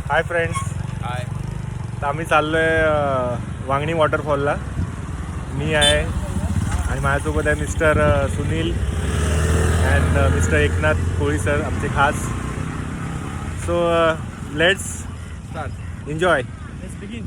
Hi friends. हाय. तर आम्ही चाललो आहे वांगणी वॉटरफॉलला. मी आहे आणि माझ्यासोबत आहे mister Sunil and mister Eknath Koli sir, आमचे खास. So let's start. Enjoy. Let's begin.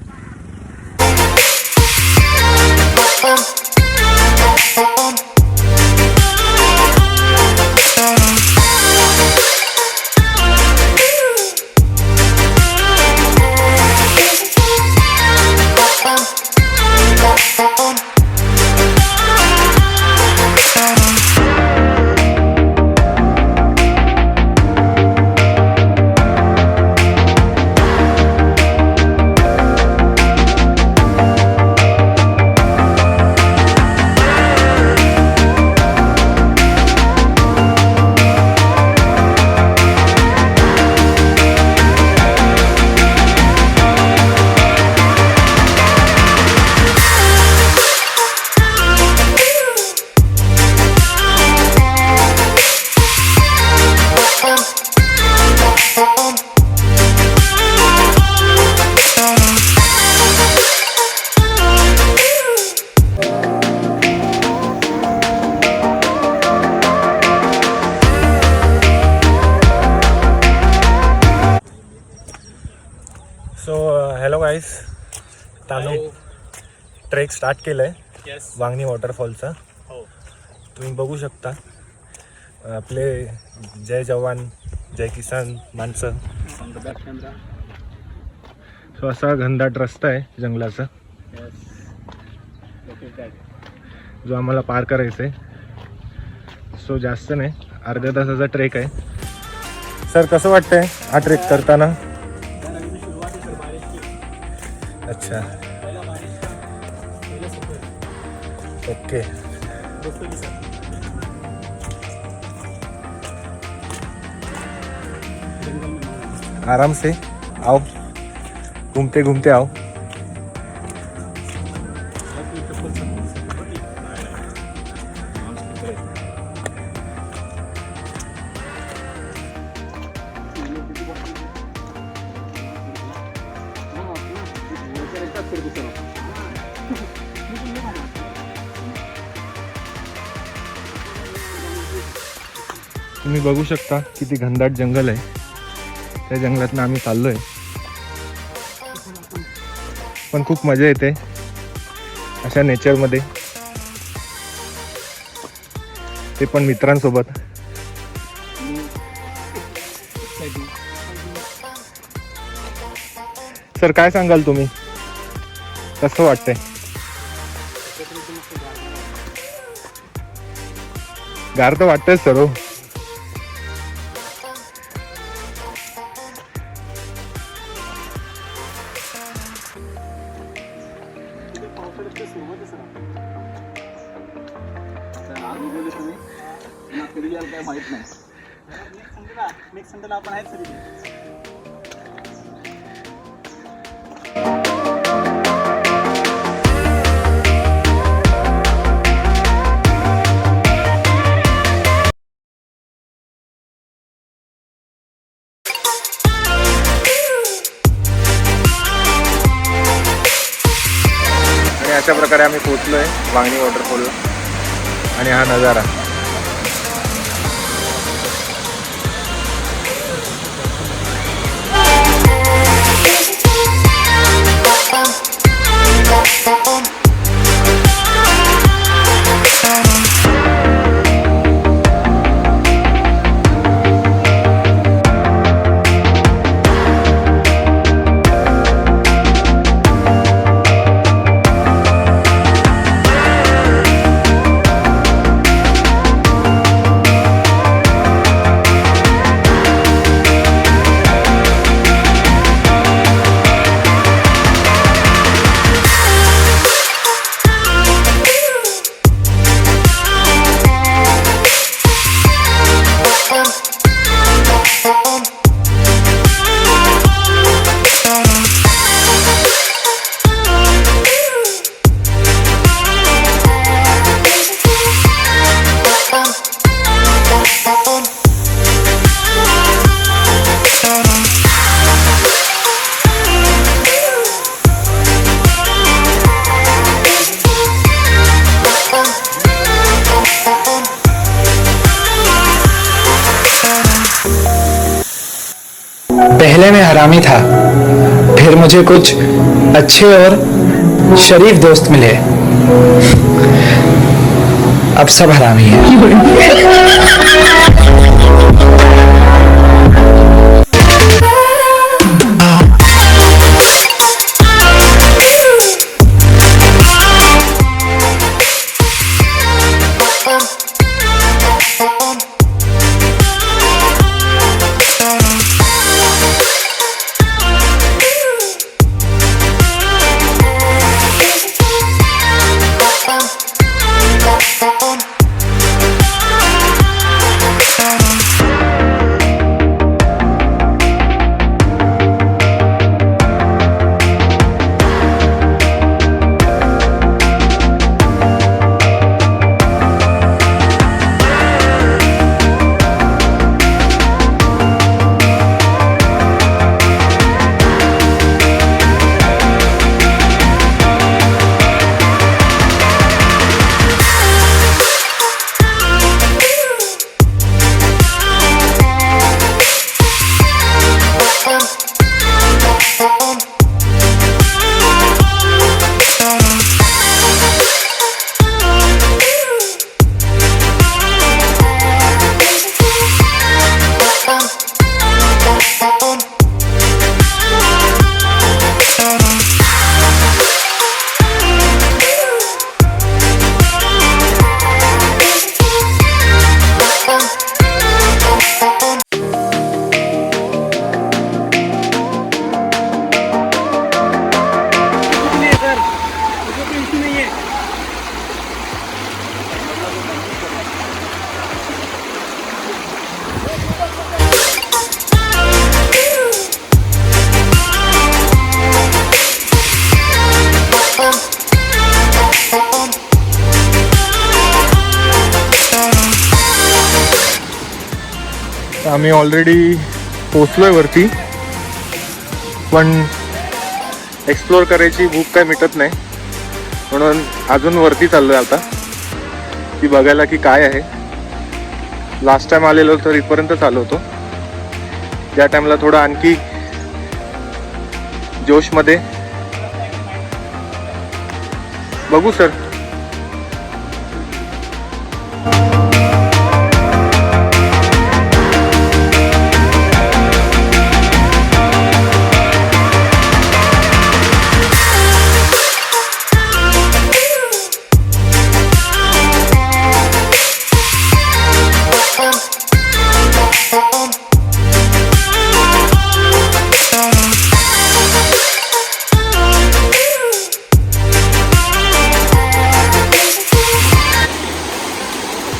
So hello guys, आम्ही ट्रेक स्टार्ट केलं आहे वांगणी वॉटरफॉलचा. तुम्ही बघू शकता आपले जय जवान जय किसान माणसं. सो असा घनदाट रस्ता आहे जंगलाचा जो आम्हाला पार करायचा आहे. सो जास्त नाही, अर्ध्या तासाचा ट्रेक आहे. सर कसं वाटतंय हा ट्रेक करताना? अच्छा, ओके. आराम से आओ, घूमते घूमते आओ. तुम्ही बघू शकता किती घनदाट जंगल आहे. त्या जंगलातनं आम्ही चाललोय, पण खूप मजा येते अशा नेचरमध्ये, ते पण मित्रांसोबत. सर काय सांगाल तुम्ही, कसं वाटतंय? गार तर वाटतंय सर. हो, काय माहित नाही. नेक्स्ट संडेला आपण आहेत सर. आणि अशा प्रकारे आम्ही पोहोचलोय वांगणी वॉटरफॉलला. आणि हा नजारा पहले मैं हरामी था, फिर मुझे कुछ अच्छे और शरीफ दोस्त मिले, अब सब हरामी है। आम्ही ऑलरेडी पोचलोय वरती, पण एक्सप्लोर करायची भूक काय मिटत नाही, म्हणून अजून वरती चाललोय आता ती बघायला की काय आहे. लास्ट टाइम आलेलो तर इथपर्यंत आलो होतो, त्या टाइमला थोडं आणखी जोशमध्ये. बघू सर.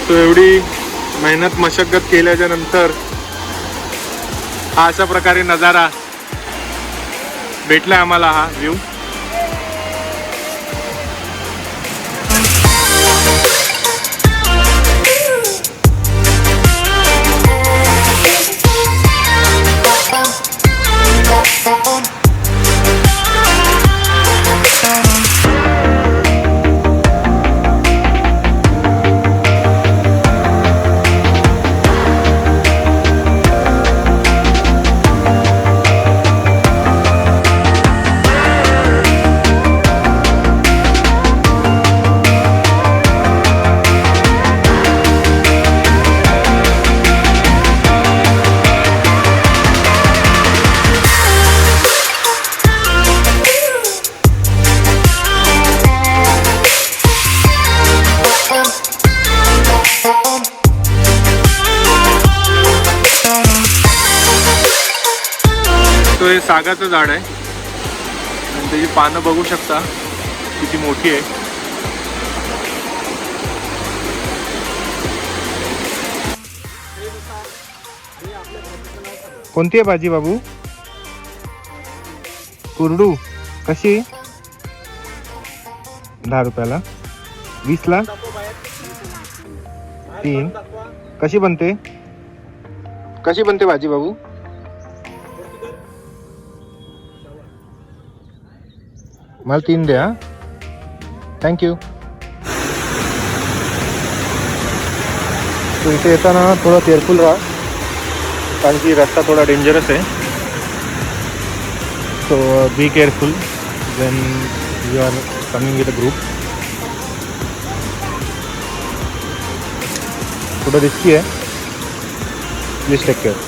तो एवढी मेहनत मशक्कत केल्याच्या नंतर हा अशा प्रकारे नजारा भेटला आम्हाला, हा व्ह्यू. तो हे सागाचं झाड आहे आणि त्याची पानं बघू शकता किती मोठी आहे. कोणती आहे भाजी बाबू? कुरडू. कशी? 10 रुपयाला. 20ला 3. कशी बनते? कशी बनते भाजी बाबू? मला 3 द्या. थँक्यू. तो इथे येताना थोडं केअरफुल राहा, कारण की रस्ता थोडा डेंजरस आहे. So be careful when you are coming with a group. थोडं रिस्की आहे, प्लीज टेक केअर.